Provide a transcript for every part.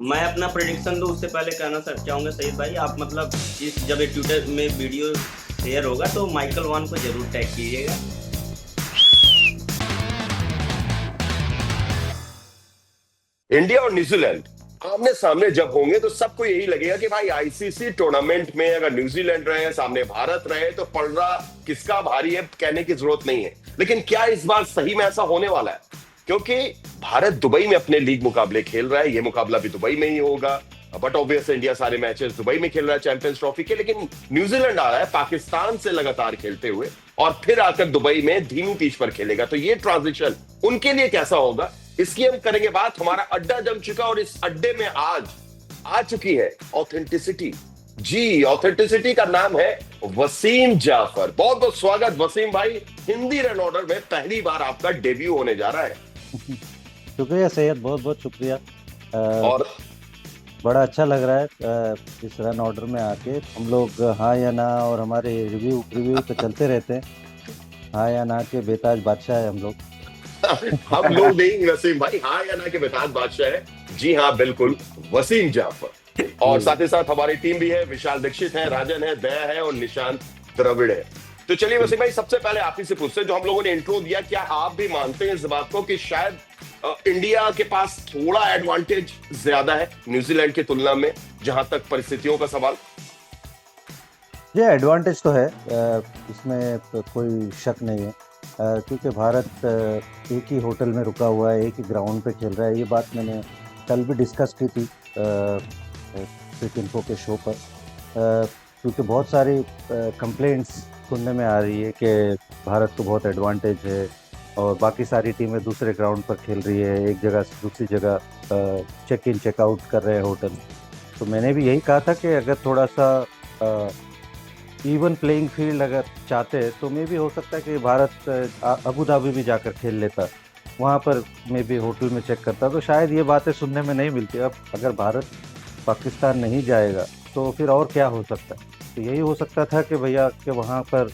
मैं अपना प्रेडिक्शन दूं उससे पहले कहना चाहूंगा सईद भाई, आप मतलब इस जब ये ट्विटर में वीडियो शेयर होगा तो माइकल वॉन को जरूर टैग कीजिएगा। इंडिया और न्यूजीलैंड आमने सामने जब होंगे तो सबको यही लगेगा कि भाई आईसीसी टूर्नामेंट में अगर न्यूजीलैंड रहे सामने भारत रहे तो पलड़ा किसका भारी है कहने की जरूरत नहीं है। लेकिन क्या इस बार सही में ऐसा होने वाला है? क्योंकि भारत दुबई में अपने लीग मुकाबले खेल रहा है, ये मुकाबला भी दुबई में ही होगा। बट ऑब्वियस इंडिया सारे मैचेस दुबई में खेल रहा है चैंपियंस ट्रॉफी के। लेकिन न्यूजीलैंड आ रहा है पाकिस्तान से लगातार खेलते हुए और फिर आकर दुबई में धीमी पिच पर खेलेगा, तो ये ट्रांजिशन उनके लिए कैसा होगा इसकी हम करेंगे बात। हमारा अड्डा जम चुका और इस अड्डे में आज आ चुकी है ऑथेंटिसिटी। जी, ऑथेंटिसिटी का नाम है वसीम जाफर। बहुत बहुत स्वागत वसीम भाई, हिंदी रन ऑर्डर में पहली बार आपका डेब्यू होने जा रहा है। शुक्रिया सैयद, बहुत बहुत शुक्रिया। और बड़ा अच्छा लग रहा है इस रन ऑर्डर में आके। हम लोग हाँ या ना और हमारे रिव्यू तो चलते रहते हैं। हाँ या ना के बेताज बादशाह है हम लोग। हम लोग नहीं वसीम भाई, हाँ या ना के बेताज बादशाह है। जी हाँ बिल्कुल, वसीम जाफर। और साथ ही साथ हमारी टीम भी है, विशाल दीक्षित है, राजन है, दया है और निशांत द्रविड़ है। तो चलिए वसीम भाई, सबसे पहले आप ही से पूछते हैं, जो हम लोगों ने इंट्रो दिया, क्या आप भी मानते हैं इस बात को कि शायद इंडिया के पास थोड़ा एडवांटेज ज्यादा है न्यूजीलैंड की तुलना में जहां तक परिस्थितियों का सवाल? ये एडवांटेज तो है, इसमें तो कोई शक नहीं है। क्योंकि भारत एक ही होटल में रुका हुआ है, एक ही ग्राउंड पे खेल रहा है। ये बात मैंने कल भी डिस्कस की थी क्रिक इन्फो के शो पर। क्योंकि बहुत सारी कंप्लेंट्स सुनने में आ रही है कि भारत को बहुत एडवांटेज है और बाकी सारी टीमें दूसरे ग्राउंड पर खेल रही है, एक जगह से दूसरी जगह चेक इन चेकआउट कर रहे हैं होटल। तो मैंने भी यही कहा था कि अगर थोड़ा सा इवन प्लेइंग फील्ड अगर चाहते हैं तो मे भी हो सकता है कि भारत अबू धाबी भी जाकर खेल लेता, वहाँ पर मे भी होटल में चेक करता। तो शायद ये बातें सुनने में नहीं मिलती। अब अगर भारत पाकिस्तान नहीं जाएगा तो फिर और क्या हो सकता है? तो यही हो सकता था कि भैया कि वहाँ पर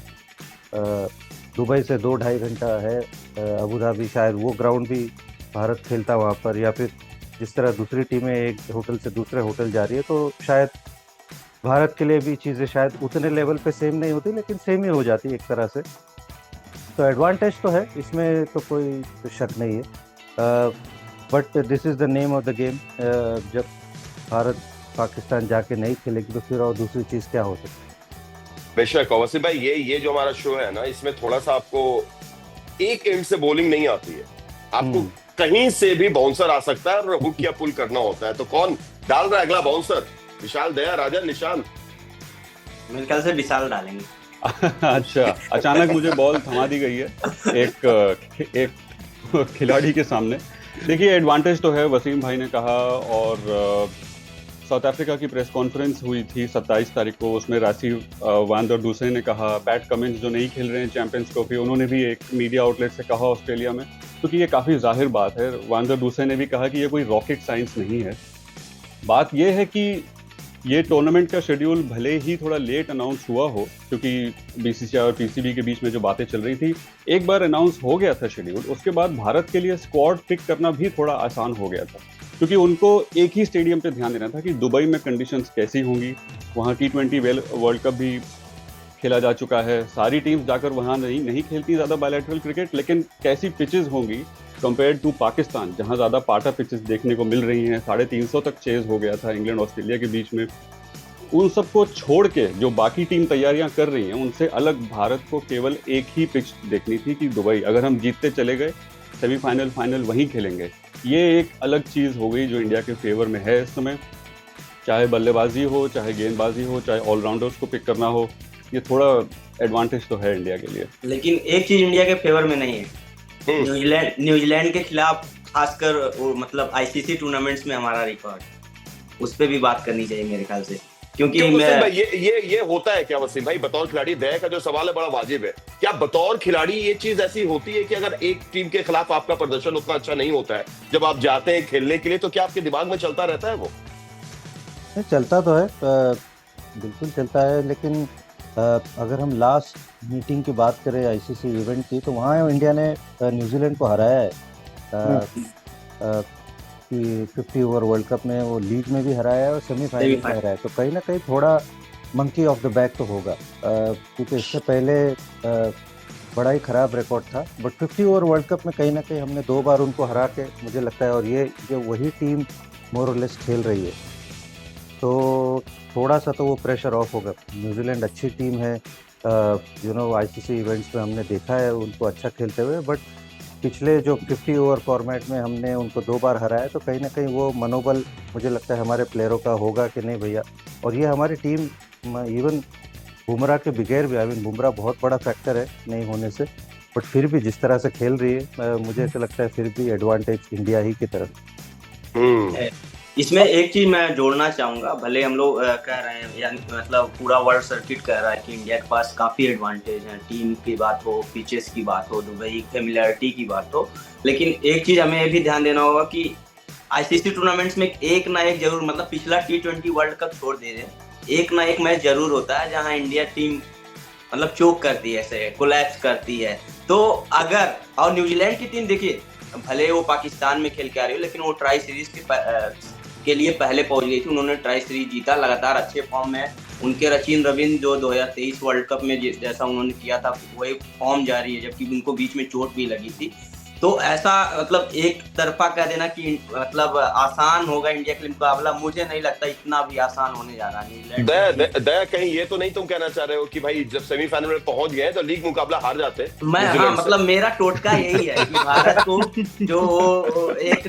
दुबई से 2-2.5 घंटा है अबू धाबी, शायद वो ग्राउंड भी भारत खेलता वहाँ पर। या फिर जिस तरह दूसरी टीमें एक होटल से दूसरे होटल जा रही है तो शायद भारत के लिए भी चीज़ें शायद उतने लेवल पे सेम नहीं होती, लेकिन सेम ही हो जाती एक तरह से। तो एडवांटेज तो है, इसमें तो कोई शक नहीं है। But this is the name of the game. जब भारत पाकिस्तान जाके नहीं खेलेगी तो फिर और दूसरी चीज़ क्या हो सकती है? बेशक वसीम भाई, ये जो हमारा शो है ना, इसमें थोड़ा सा आपको एक एंड से बॉलिंग नहीं आती है, आपको कहीं से भी बाउंसर आ सकता है और हुक या पुल करना होता है। तो कौन डाल रहा है अगला बाउंसर? विशाल, दया, राजन, निशांत? मेरे ख्याल से विशाल डालेंगे। अच्छा, अचानक मुझे बॉल थमा दी गई है एक खिलाड़ी के सामने। देखिए, एडवांटेज तो है, वसीम भाई ने कहा। और साउथ अफ्रीका की प्रेस कॉन्फ्रेंस हुई थी 27 तारीख को, उसमें राशिव वान der Dussel ने कहा, पैट कमिंस जो नहीं खेल रहे हैं चैंपियंस ट्रॉफी, उन्होंने भी एक मीडिया आउटलेट से कहा ऑस्ट्रेलिया में, क्योंकि ये काफ़ी जाहिर बात है। वान der Dussel ने भी कहा कि ये कोई रॉकेट साइंस नहीं है। बात ये है कि ये टूर्नामेंट का शेड्यूल भले ही थोड़ा लेट अनाउंस हुआ हो, क्योंकि बीसीसीआई और पीसीबी के बीच में जो बातें चल रही थी, एक बार अनाउंस हो गया था शेड्यूल, उसके बाद भारत के लिए स्क्वाड पिक करना भी थोड़ा आसान हो गया था, क्योंकि उनको एक ही स्टेडियम पे ध्यान देना था कि दुबई में कंडीशंस कैसी होंगी। वहाँ T20 वर्ल्ड कप भी खेला जा चुका है, सारी टीम्स जाकर वहाँ नहीं खेलती ज़्यादा बायलैटरल क्रिकेट, लेकिन कैसी पिचेस होंगी कंपेयर्ड टू पाकिस्तान, जहाँ ज़्यादा पाटा पिचेस देखने को मिल रही हैं। 350 तक चेज हो गया था इंग्लैंड ऑस्ट्रेलिया के बीच में। उन सबको छोड़ के जो बाकी टीम तैयारियां कर रही हैं, उनसे अलग भारत को केवल एक ही पिच देखनी थी कि दुबई। अगर हम जीतते चले गए, सेमीफाइनल फाइनल वहीं खेलेंगे। ये एक अलग चीज़ हो गई जो इंडिया के फेवर में है इस समय, चाहे बल्लेबाजी हो, चाहे गेंदबाजी हो, चाहे ऑलराउंडर्स को पिक करना हो। ये थोड़ा एडवांटेज तो है इंडिया के लिए। लेकिन एक चीज इंडिया के फेवर में नहीं है, न्यूजीलैंड के खिलाफ खासकर मतलब आईसीसी टूर्नामेंट्स में हमारा रिकॉर्ड, उस पर भी बात करनी चाहिए मेरे ख्याल से। क्योंकि ये होता है क्या वसीम भाई, बतौर खिलाड़ी? दया का जो सवाल है बड़ा वाजिब है। क्या बतौर खिलाड़ी ये चीज ऐसी होती है कि अगर एक टीम के खिलाफ आपका प्रदर्शन उतना अच्छा नहीं होता है, जब आप जाते हैं खेलने के लिए, तो क्या आपके दिमाग में चलता रहता है वो? चलता तो है, बिल्कुल चलता है। लेकिन अगर हम लास्ट मीटिंग की बात करें आईसीसी इवेंट की, तो वहाँ इंडिया ने न्यूजीलैंड को हराया है। कि 50 ओवर वर्ल्ड कप में वो लीग में भी हराया है और सेमीफाइनल में हराया है, तो कहीं ना कहीं थोड़ा मंकी ऑफ द बैक तो होगा, क्योंकि इससे पहले बड़ा ही खराब रिकॉर्ड था। बट 50 ओवर वर्ल्ड कप में कहीं ना कहीं हमने 2 बार उनको हरा के, मुझे लगता है, और ये वही टीम मोर और लेस खेल रही है, तो थोड़ा सा तो वो प्रेशर ऑफ होगा। न्यूजीलैंड अच्छी टीम है, आईसीसी इवेंट्स में हमने देखा है उनको अच्छा खेलते हुए, बट पिछले जो 50 ओवर फॉर्मेट में हमने उनको 2 बार हराया, तो कहीं ना कहीं वो मनोबल मुझे लगता है हमारे प्लेयरों का होगा कि नहीं भैया। और ये हमारी टीम इवन बुमराह के बगैर भी, बुमराह बहुत बड़ा फैक्टर है नहीं होने से, बट फिर भी जिस तरह से खेल रही है, मुझे ऐसा लगता है फिर भी एडवांटेज इंडिया ही की तरफ। इसमें एक चीज मैं जोड़ना चाहूंगा, भले हम लोग कह रहे हैं, यानी मतलब पूरा वर्ल्ड सर्किट कह रहा है कि इंडिया के पास काफी एडवांटेज है, टीम की बात हो, पिचेस की बात हो, दुबई फेमिलियरिटी की बात हो, लेकिन एक चीज हमें ये भी ध्यान देना होगा कि आईसीसी टूर्नामेंट्स में एक ना एक जरूर, मतलब पिछला T20 वर्ल्ड कप छोड़ दे रहे, एक ना एक मैच जरूर होता है जहां इंडिया टीम मतलब चोक करती है, ऐसे कोलैप्स करती है। तो अगर, और न्यूजीलैंड की टीम देखिए, भले वो पाकिस्तान में खेल के आ रही हो, लेकिन वो ट्राई सीरीज के लिए पहले पहुंच गई थी, उन्होंने ट्राई सीरीज जीता, लगातार अच्छे फॉर्म में उनके। रचिन रविंद्र जो 2023 वर्ल्ड कप में जैसा उन्होंने किया था वही फॉर्म जारी है, जबकि उनको बीच में चोट भी लगी थी। तो ऐसा मतलब एक तरफा कह देना कि मतलब आसान होगा इंडिया के लिए मुकाबला, मुझे नहीं लगता इतना भी आसान होने जा रहा है। दया कहीं ये तो नहीं तुम कहना चाह रहे हो कि भाई जब सेमीफाइनल में पहुंच गए तो लीग मुकाबला हार जाते हैं? हाँ, मतलब मेरा टोटका यही है कि भारत को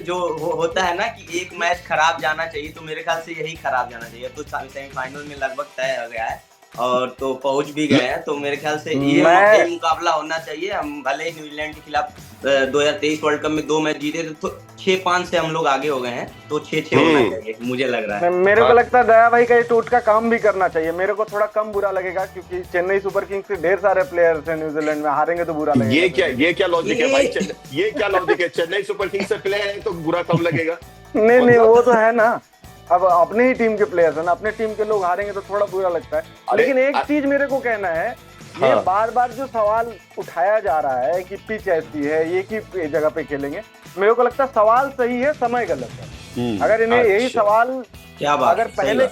जो होता है ना कि एक मैच खराब जाना चाहिए, तो मेरे ख्याल से यही खराब जाना चाहिए। तो सेमीफाइनल में लगभग तय हो गया है और तो पहुंच भी गए हैं, तो मेरे ख्याल से ये मुकाबला होना चाहिए। हम भले ही न्यूजीलैंड के खिलाफ 2023 वर्ल्ड कप में 2 मैच जीते थे, तो 6-5 से हम लोग आगे हो गए हैं, तो 6-6 होना चाहिए, मुझे लग रहा है। मेरे को लगता है दया भाई का ये टोटका काम भी करना चाहिए। मेरे को थोड़ा कम बुरा लगेगा क्योंकि चेन्नई सुपर किंग्स के ढेर सारे प्लेयर्स हैं न्यूजीलैंड में, हारेंगे तो बुरा लगेगा। ये क्या लॉजिक है भाई? ये क्या लॉजिक है? चेन्नई सुपर किंग्स से प्लेयर है तो बुरा कम लगेगा? नहीं, वो तो है ना, अब अपने ही टीम के प्लेयर्स हैं ना, अपने टीम के लोग हारेंगे तो थोड़ा बुरा लगता है। लेकिन एक चीज मेरे को कहना है, ये बार बार जो सवाल उठाया जा रहा है कि पिच ऐसी है, ये की जगह पे खेलेंगे, मेरे को लगता है सवाल सही है, समय गलत है। अगर इन्हें यही सवाल अगर पहले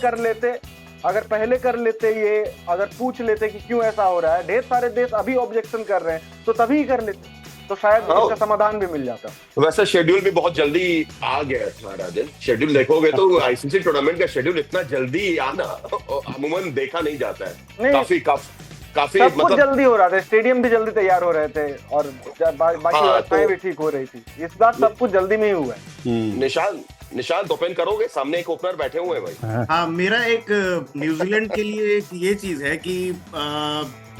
कर लेते, ये अगर पूछ लेते कि क्यों ऐसा हो रहा है, ढेर सारे देश अभी ऑब्जेक्शन कर रहे हैं, तो तभी कर लेते, तो शायद इसका समाधान भी मिल जाता। वैसे शेड्यूल भी बहुत जल्दी आ गया है राजन। शेड्यूल देखोगे तो आईसीसी टूर्नामेंट का शेड्यूल इतना जल्दी आना अमूमन देखा नहीं जाता है। काफी सब कुछ जल्दी हो रहा था, स्टेडियम भी जल्दी तैयार हो रहे थे और बाकी व्यवस्थाएं भी ठीक हो रही थी, इस बार सब कुछ जल्दी में ही हुआ है। निशान ओपन करोगे? सामने एक ओपनर बैठे हुए हैं भाई। हाँ, मेरा एक न्यूजीलैंड के लिए एक ये चीज है कि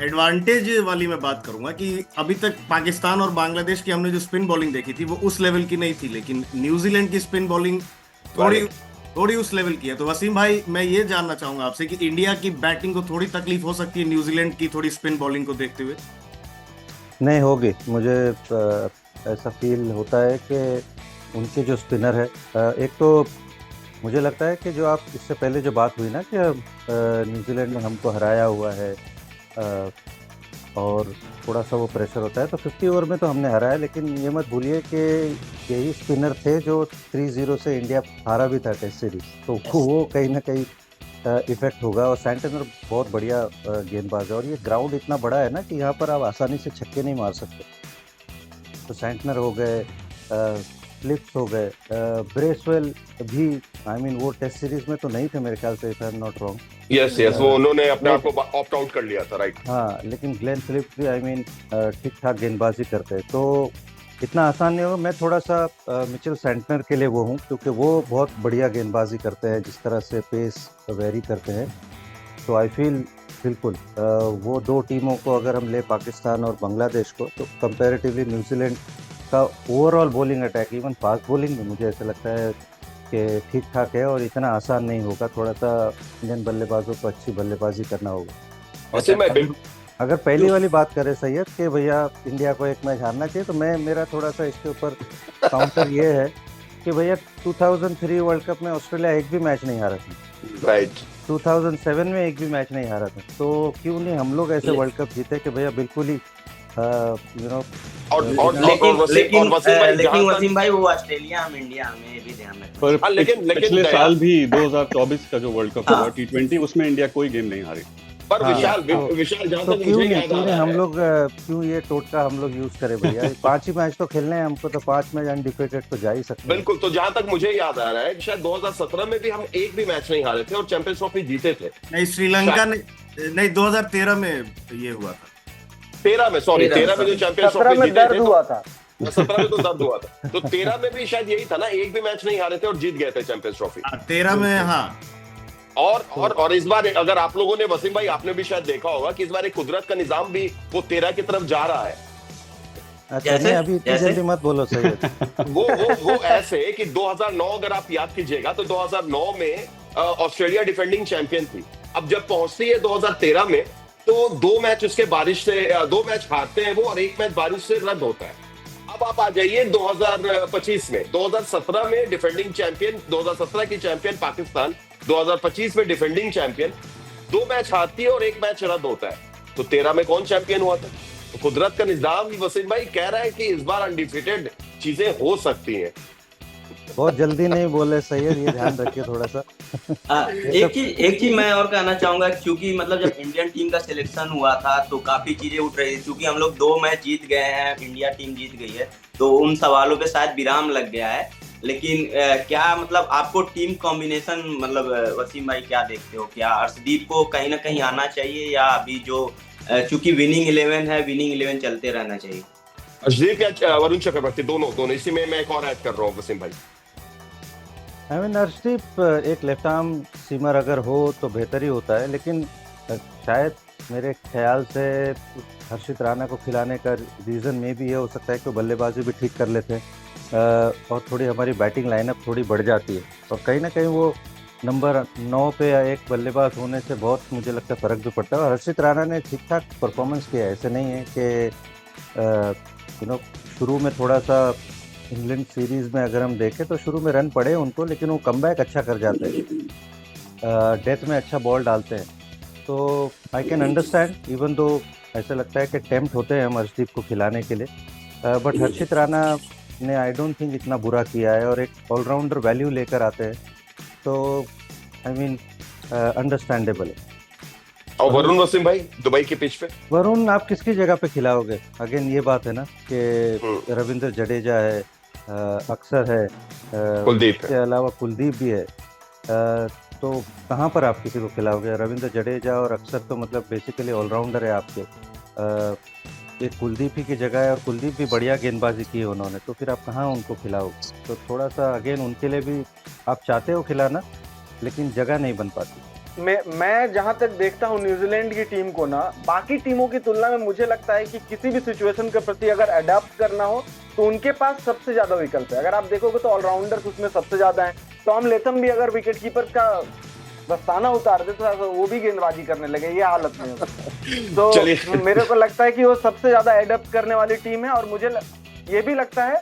एडवांटेज वाली मैं बात करूंगा कि अभी तक पाकिस्तान और बांग्लादेश की हमने जो स्पिन बॉलिंग देखी थी वो उस लेवल की नहीं थी, लेकिन न्यूजीलैंड की स्पिन बॉलिंग थोड़ी उस लेवल की है। तो वसीम भाई, मैं ये जानना चाहूंगा आपसे कि इंडिया की बैटिंग को थोड़ी तकलीफ हो सकती है न्यूजीलैंड की थोड़ी स्पिन बॉलिंग को देखते हुए? नहीं होगी, मुझे ऐसा फील होता है कि उनके जो स्पिनर है, एक तो मुझे लगता है कि जो आप इससे पहले जो बात हुई ना कि न्यूजीलैंड ने हमको हराया हुआ है और थोड़ा सा वो प्रेशर होता है, तो 50 ओवर में तो हमने हराया, लेकिन ये मत भूलिए कि यही स्पिनर थे जो 3-0 से इंडिया हारा भी था टेस्ट सीरीज, तो वो कहीं ना कहीं इफेक्ट होगा। और सैंटनर बहुत बढ़िया गेंदबाज है और ये ग्राउंड इतना बड़ा है ना कि यहाँ पर आप आसानी से छक्के नहीं मार सकते। तो सैंटनर हो गए, फ्लिप्स हो गए, ब्रेसवेल भी, वो टेस्ट सीरीज में तो नहीं थे मेरे ख्याल से, if I am not wrong. Yes, वो उन्होंने अपने आप को ऑप्ट आउट कर लिया था, राइट। हाँ, लेकिन ग्लेन फिलिप्स भी ठीक ठाक गेंदबाजी करते हैं, तो इतना आसान नहीं होगा। मैं थोड़ा सा मिचेल सैंटनर के लिए वो हूँ, क्योंकि वो बहुत बढ़िया गेंदबाजी करते हैं, जिस तरह से पेस वेरी करते हैं। तो आई फील बिल्कुल वो 2 टीमों को अगर हम ले, पाकिस्तान और बांग्लादेश को, तो कंपैरेटिवली न्यूजीलैंड का overall bowling attack, even fast bowling में मुझे ऐसा लगता है कि ठीक ठाक है और इतना आसान नहीं होगा। थोड़ा सा इंडियन बल्लेबाजों को अच्छी बल्लेबाजी करना होगा। अगर पहली वाली बात करें सैयद कि भैया इंडिया को एक मैच हारना चाहिए, तो मेरा थोड़ा सा इसके ऊपर काउंटर ये है कि भैया 2003 वर्ल्ड कप में ऑस्ट्रेलिया एक भी मैच नहीं हारा था, राइट। 2007 में एक भी मैच नहीं हारा था, तो क्यों नहीं हम लोग ऐसे वर्ल्ड कप जीते कि भैया बिल्कुल ही यू नो लेकिन वसीम भाई, लेकिन वसीम भाई वो ऑस्ट्रेलिया हम इंडिया हमें ये भी ध्यान रखना। पर हाँ, लेकिन पिछले दया- साल भी 2024 का जो वर्ल्ड कप हाँ। हुआ T20, उसमें इंडिया कोई गेम नहीं हारी। पर हाँ, विशाल जहां तो तक क्यों मुझे नहीं याद आ क्यों नहीं रहा हम है, लोग क्यों ये टोटका हम लोग यूज करें भैया? 5 ही मैच तो खेलने हैं हमको, तो 5 मैच अनडिफिटेड तो जा ही सकते हैं। बिल्कुल। तो जहां तक मुझे याद आ रहा है, शायद 2017 में भी हम एक भी मैच नहीं हारे थे और चैंपियंस ट्रॉफी जीते थे। नहीं, श्रीलंका ने नहीं 2013 में ये हुआ था। 13 में, सॉरी 13 में जो चैंपियंस 17 ट्रॉफी में जीते दर्द थे, हुआ था। 17 में तो दर्द हुआ था, तो 13 में भी शायद यही था ना, एक भी मैच नहीं हारे थे और जीत गए थे चैंपियंस ट्रॉफी। 13 में, हाँ। और इस बार अगर आप लोगों ने, वसीम भाई आपने भी शायद देखा होगा कि इस बार एक कुदरत का निजाम भी वो 13 की तरफ जा रहा है। अच्छा जैसे- नहीं, अभी इतनी जैसे? जल्दी मत बोलो सही। वो ऐसे कि 2009 अगर आप याद कीजिएगा तो 2009 में ऑस्ट्रेलिया डिफेंडिंग चैंपियन थी। अब जब पहुंचती है 2013 में, तो 2 मैच उसके बारिश से 2 मैच हारते हैं वो और 1 मैच बारिश से रद्द होता है। अब आप आ जाइए 2025 में, 2017 में डिफेंडिंग चैंपियन, 2017 की चैंपियन पाकिस्तान 2025 में डिफेंडिंग चैंपियन 2 मैच हारती है और 1 मैच रद्द होता है। तो 13 में कौन चैंपियन हुआ था? तो कुदरत का निजाम, वसीम भाई कह रहा है कि इस बार अनडिफिटेड चीजें हो सकती हैं। बहुत जल्दी नहीं बोले सैयद, ये ध्यान रखिए थोड़ा सा। एक चीज मैं और कहना चाहूंगा, क्योंकि मतलब जब इंडियन टीम का सिलेक्शन हुआ था तो काफी चीजें उठ रही थी, क्योंकि हम लोग 2 मैच जीत गए हैं, इंडिया टीम जीत गई है, तो उन सवालों पे शायद विराम लग गया है। लेकिन क्या मतलब आपको टीम कॉम्बिनेशन, मतलब वसीम भाई क्या देखते हो? क्या अर्शदीप को कहीं ना कहीं आना चाहिए, या अभी जो चूंकि विनिंग 11 है, विनिंग 11 चलते रहना चाहिए? अर्शदीप या वरुण चक्रवर्ती, दोनों इसी में मैं एक और ऐड कर रहा हूँ वसीम भाई। आई मीन अर्शदीप एक लेफ्ट आर्म सीमर अगर हो तो बेहतर ही होता है, लेकिन शायद मेरे ख्याल से हर्षित राणा को खिलाने का रीज़न में भी ये हो सकता है कि बल्लेबाजी भी ठीक कर लेते हैं और थोड़ी हमारी बैटिंग लाइनअप थोड़ी बढ़ जाती है, और कहीं ना कहीं वो नंबर 9 पे या एक बल्लेबाज होने से बहुत मुझे लगता है फ़र्क भी पड़ता है। और हर्षित राणा ने ठीक ठाक परफॉर्मेंस किया है, ऐसे नहीं है कि शुरू में थोड़ा सा इंग्लैंड सीरीज़ में अगर हम देखें तो शुरू में रन पड़े उनको, लेकिन वो कमबैक अच्छा कर जाते हैं, डेथ में अच्छा बॉल डालते हैं। तो I can understand, even though ऐसा लगता है कि टेम्प्ट होते हैं हम अर्शदीप को खिलाने के लिए, बट हर्षित राणा ने आई डोंट थिंक इतना बुरा किया है और एक ऑलराउंडर वैल्यू लेकर आते हैं, तो आई मीन अंडरस्टैंडेबल है। और वरुण, वसीम भाई दुबई के पिच पे वरुण आप किसकी जगह पे खिलाओगे? अगेन ये बात है ना कि रविंद्र जडेजा है, अक्सर है, कुलदीप इसके अलावा कुलदीप भी है, तो कहाँ पर आप किसी को खिलाओगे? रविंद्र जडेजा और अक्सर तो मतलब बेसिकली ऑलराउंडर है आपके, एक कुलदीप ही की जगह है और कुलदीप भी बढ़िया गेंदबाजी की है उन्होंने, तो फिर आप कहाँ उनको खिलाओगे? तो थोड़ा सा अगेन उनके लिए भी आप चाहते हो खिलाना, लेकिन जगह नहीं बन पाती। मैं जहां तक देखता हूं न्यूजीलैंड की टीम को ना, बाकी टीमों की तुलना में मुझे लगता है कि किसी भी सिचुएशन के प्रति अगर अडेप्ट करना हो तो उनके पास सबसे ज्यादा विकल्प है। अगर आप देखोगे तो ऑलराउंडर्स उसमें सबसे ज्यादा हैं। टॉम लेथम भी अगर विकेट कीपर का दस्ताना उतार दे तो वो भी गेंदबाजी करने लगे, ये हालत में है। तो मेरे को लगता है कि वो सबसे ज्यादा अडेप्ट करने वाली टीम है, और मुझे ये भी लगता है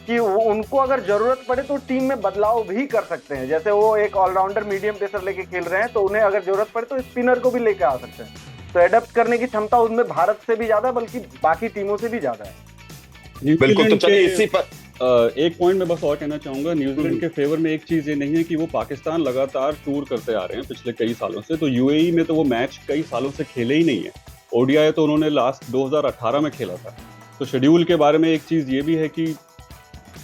कि उनको अगर जरूरत पड़े तो टीम में बदलाव भी कर सकते हैं। जैसे वो एक ऑलराउंडर मीडियम पेसर लेके खेल रहे हैं, तो उन्हें अगर जरूरत पड़े तो स्पिनर को भी लेके आ सकते हैं। तो एडेप्ट करने की क्षमता उनमें भारत से भी ज्यादा, बल्कि बाकी टीमों से भी ज्यादा है। बिल्कुल। तो चलिए इसी पर एक पॉइंट में बस और कहना चाहूंगा, न्यूजीलैंड के फेवर में एक चीज ये नहीं है कि वो पाकिस्तान लगातार टूर करते आ रहे हैं पिछले कई सालों से, तो यूएई में तो वो मैच कई सालों से खेले ही नहीं है। ओडीआई तो उन्होंने लास्ट 2018 में खेला था। तो शेड्यूल के बारे में एक चीज ये भी है कि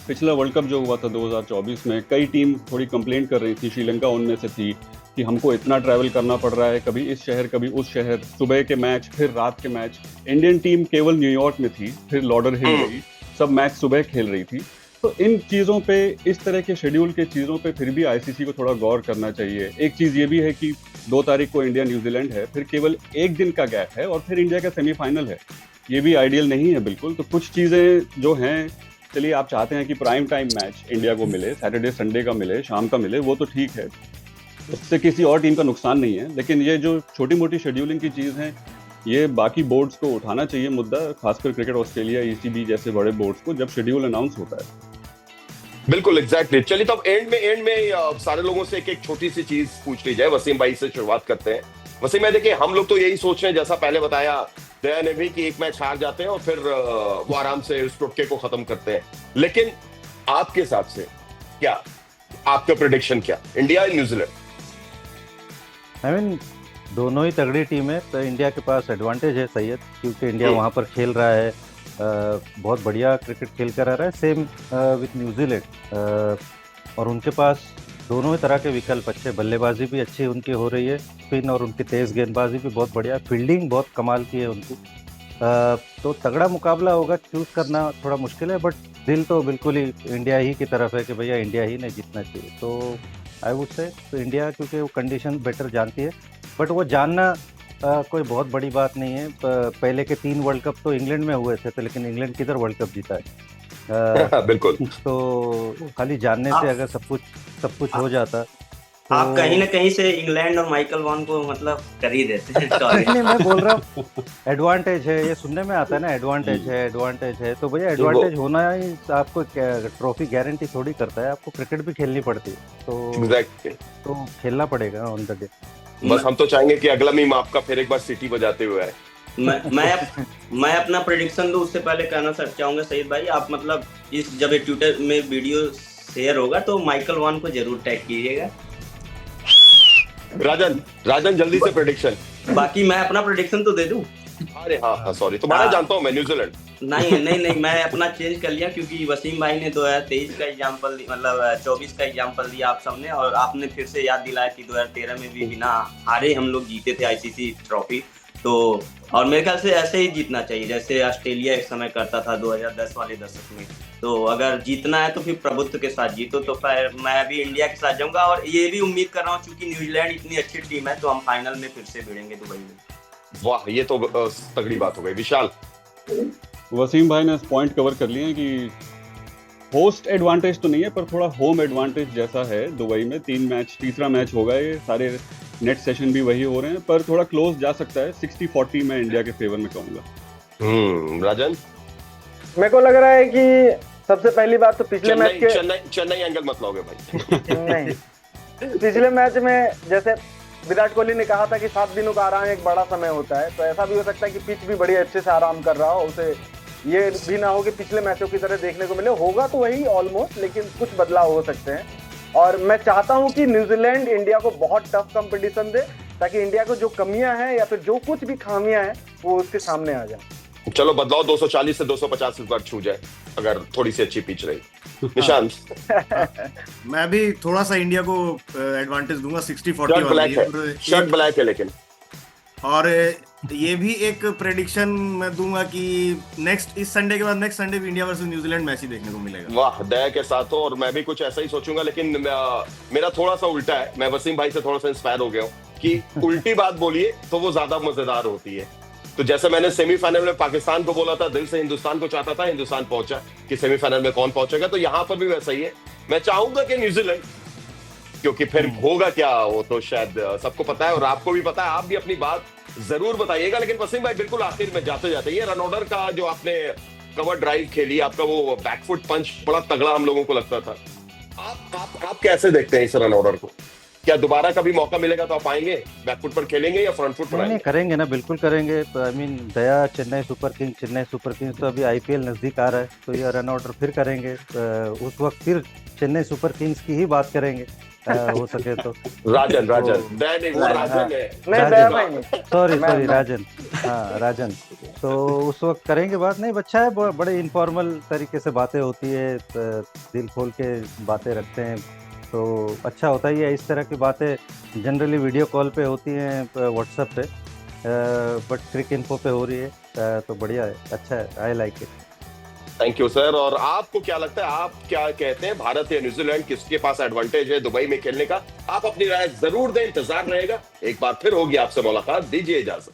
पिछला वर्ल्ड कप जो हुआ था 2024 में, कई टीम थोड़ी कंप्लेंट कर रही थी, श्रीलंका उनमें से थी, कि हमको इतना ट्रैवल करना पड़ रहा है, कभी इस शहर कभी उस शहर, सुबह के मैच फिर रात के मैच। इंडियन टीम केवल न्यूयॉर्क में थी, फिर लॉडर हिल गई, सब मैच सुबह खेल रही थी। तो इन चीज़ों पे, इस तरह के शेड्यूल के चीज़ों पे फिर भी आईसीसी को थोड़ा गौर करना चाहिए। एक चीज़ ये भी है कि 2 तारीख को इंडिया न्यूजीलैंड है, फिर केवल 1 दिन का गैप है और फिर इंडिया का सेमीफाइनल है। ये भी आइडियल नहीं है बिल्कुल। तो कुछ चीज़ें जो हैं, चलिए आप चाहते हैं कि प्राइम टाइम मैच इंडिया को मिले, सैटरडे संडे का मिले, शाम का मिले, वो तो ठीक है, उससे किसी और टीम का नुकसान नहीं है। लेकिन ये जो छोटी मोटी शेड्यूलिंग की चीज़ है, ये बाकी बोर्ड्स को उठाना चाहिए मुद्दा, खासकर क्रिकेट ऑस्ट्रेलिया, ईसीबी जैसे बड़े बोर्ड्स को, जब शेड्यूल अनाउंस होता है। बिल्कुल एग्जैक्टली। चलिए तब एंड में सारे लोगों से एक छोटी सी चीज पूछ ली जाए। वसीम भाई से शुरुआत करते हैं। वसीम भाई देखिए, हम लोग तो यही सोच रहे हैं, जैसा पहले बताया दया ने भी कि एक मैच हार जाते हैं और फिर वो आराम से उस टुटके को खत्म करते हैं। लेकिन आपके हिसाब से क्या, आपका प्रेडिक्शन क्या, इंडिया या न्यूजीलैंड? आई मीन दोनों ही तगड़ी टीम है, तो इंडिया के पास एडवांटेज है सैयद, क्योंकि इंडिया वहाँ पर खेल रहा है, बहुत बढ़िया क्रिकेट खेल कर आ रहा है, सेम विथ न्यूजीलैंड। और उनके पास दोनों ही तरह के विकल्प अच्छे, बल्लेबाजी भी अच्छी उनकी हो रही है, स्पिन और उनकी तेज़ गेंदबाजी भी बहुत बढ़िया, फील्डिंग बहुत कमाल की है उनकी। तो तगड़ा मुकाबला होगा, चूज़ करना थोड़ा मुश्किल है, बट दिल तो बिल्कुल ही इंडिया ही की तरफ है कि भैया इंडिया ही ने जीतना चाहिए। तो आई वुड से तो इंडिया, क्योंकि वो कंडीशन बेटर जानती है, बट वो जानना कोई बहुत बड़ी बात नहीं है। पहले के 3 वर्ल्ड कप तो इंग्लैंड में हुए थे, तो लेकिन इंग्लैंड किधर वर्ल्ड कप जीता है। बिल्कुल। तो खाली जानने से अगर सब कुछ हो जाता तो आप कहीं ना कहीं से इंग्लैंड और माइकल वॉन को मतलब कर ही देते हैं। नहीं, मैं बोल रहा हूँ एडवांटेज है, ये सुनने में आता है ना, एडवांटेज है, तो भैया एडवांटेज होना ही आपको ट्रॉफी गारंटी थोड़ी करता है, आपको क्रिकेट भी खेलनी पड़ती है, तो खेलना पड़ेगा ऑन द डे। बस हम तो चाहेंगे कि अगला मीम आपका फिर एक बार सिटी बजाते हुए आए। मैं अपना प्रेडिक्शन दूं उससे पहले कहना चाहूंगा सईद भाई, आप मतलब इस जब ट्विटर में वीडियो शेयर होगा तो माइकल वॉन को जरूर टैग कीजिएगा। राजन जल्दी से प्रेडिक्शन। बाकी मैं अपना प्रेडिक्शन तो दे दूं। अरे हाँ सॉरी, तुम्हारा जानता हूँ मैं, न्यूजीलैंड। नहीं मैं अपना चेंज कर लिया, क्योंकि वसीम भाई ने 2023 का एग्जांपल मतलब 24 का एग्जांपल दिया आप सबने, और आपने फिर से याद दिलाया कि 2013 में भी बिना हारे हम लोग जीते थे आईसीसी ट्रॉफी। तो और मेरे ख्याल से ऐसे ही जीतना चाहिए जैसे ऑस्ट्रेलिया एक समय करता था 2010 वाले दशक में। तो अगर जीतना है तो फिर प्रभुत्व के साथ जीतो, तो फिर मैं भी इंडिया के साथ जाऊंगा, और ये भी उम्मीद कर रहा हूँ क्योंकि न्यूजीलैंड इतनी अच्छी टीम है तो हम फाइनल में फिर से भिड़ेंगे दुबई में। वाह, ये तो तगड़ी बात हो गई। विशाल? वसीम भाई ने इस पॉइंट कवर कर लिए हैं कि होस्ट एडवांटेज तो नहीं है, पर थोड़ा होम एडवांटेज जैसा है दुबई में। 3 मैच, तीसरा मैच होगा, ये सारे नेट सेशन भी वही हो रहे हैं, पर थोड़ा क्लोज जा सकता है। 60-40 मैं इंडिया के फेवर में कहूंगा। राजन? मेरे को लग रहा है कि सबसे पहली बात तो पिछले मैच के चेन्नई एंगल मत लाओगे भाई। नहीं, पिछले मैच में जैसे विराट कोहली ने कहा था कि 7 दिनों का आराम एक बड़ा समय होता है, तो ऐसा भी हो सकता है कि पिच भी बड़ी अच्छे से आराम कर रहा हो, उसे ये भी ना हो कि पिछले मैचों की तरह देखने को मिले। होगा तो वही ऑलमोस्ट, लेकिन कुछ बदलाव हो सकते हैं। और मैं चाहता हूं कि न्यूजीलैंड इंडिया को बहुत टफ कंपटीशन दे, ताकि इंडिया को जो कमियां हैं या फिर जो कुछ भी खामियां हैं वो उसके सामने आ जाए। चलो बदलाव 240 से 250 इस बार छू जाए, अगर थोड़ी सी अच्छी पिच रही। निशांत? मैं भी थोड़ा सा इंडिया को एडवांटेज दूंगा, 60-40 शर्ट ब्लैक है लेकिन। और ये भी एक प्रेडिक्शन मैं दूंगा कि इस संडे के बाद नेक्स्ट संडे भी इंडिया वर्सेस न्यूजीलैंड मैच ही देखने को मिलेगा। वाह, दया के साथ हो, और मैं भी कुछ ऐसा ही सोचूंगा, लेकिन मेरा थोड़ा सा उल्टा है। मैं वसीम भाई से थोड़ा सा इंस्पायर हो गया हूँ कि उल्टी बात बोलिए तो वो ज्यादा मजेदार होती है। तो जैसे मैंने सेमीफाइनल में पाकिस्तान को बोला था, दिल से हिंदुस्तान को चाहता था, हिंदुस्तान पहुंचा, कि सेमीफाइनल में कौन पहुंचेगा, तो यहाँ पर भी वैसा ही है। मैं चाहूंगा कि न्यूजीलैंड, क्योंकि फिर होगा क्या वो तो शायद सबको पता है, और आपको भी पता है। आप भी अपनी बात जरूर बताइएगा। लेकिन वसीम भाई, बिल्कुल आखिर में जाते जाते, ये रन ऑर्डर का जो आपने कवर ड्राइव खेली, आपका वो बैकफुट पंच बड़ा तगड़ा हम लोगों को लगता था। आप कैसे देखते हैं इस रन ऑर्डर को? क्या दोबारा कभी मौका मिलेगा तो आप आएंगे, बैकफुट पर खेलेंगे या फ्रंट फुट पर आएंगे? नहीं, करेंगे ना, बिल्कुल करेंगे। I mean Daya Chennai super Kings तो अभी आईपीएल नजदीक आ रहा है, तो ये रन ऑर्डर फिर करेंगे। उस वक्त फिर चेन्नई सुपर किंग्स की ही बात करेंगे, हो सके तो। राजन सॉरी राजन, हाँ राजन, तो उस वक्त करेंगे बात। नहीं, अच्छा है, बड़े इनफॉर्मल तरीके से बातें होती है, दिल खोल के बातें रखते हैं, तो अच्छा होता ही है। इस तरह की बातें जनरली वीडियो कॉल पे होती हैं, व्हाट्सएप पे, बट क्रिक इन्फो पे हो रही है, तो बढ़िया है, अच्छा है, I like it. Thank you sir. और आपको क्या लगता है, आप क्या कहते हैं, भारत या न्यूजीलैंड, किसके पास एडवांटेज है दुबई में खेलने का? आप अपनी राय जरूर दें, इंतजार रहेगा। एक बार फिर होगी आपसे मुलाकात, दीजिए इजाजत।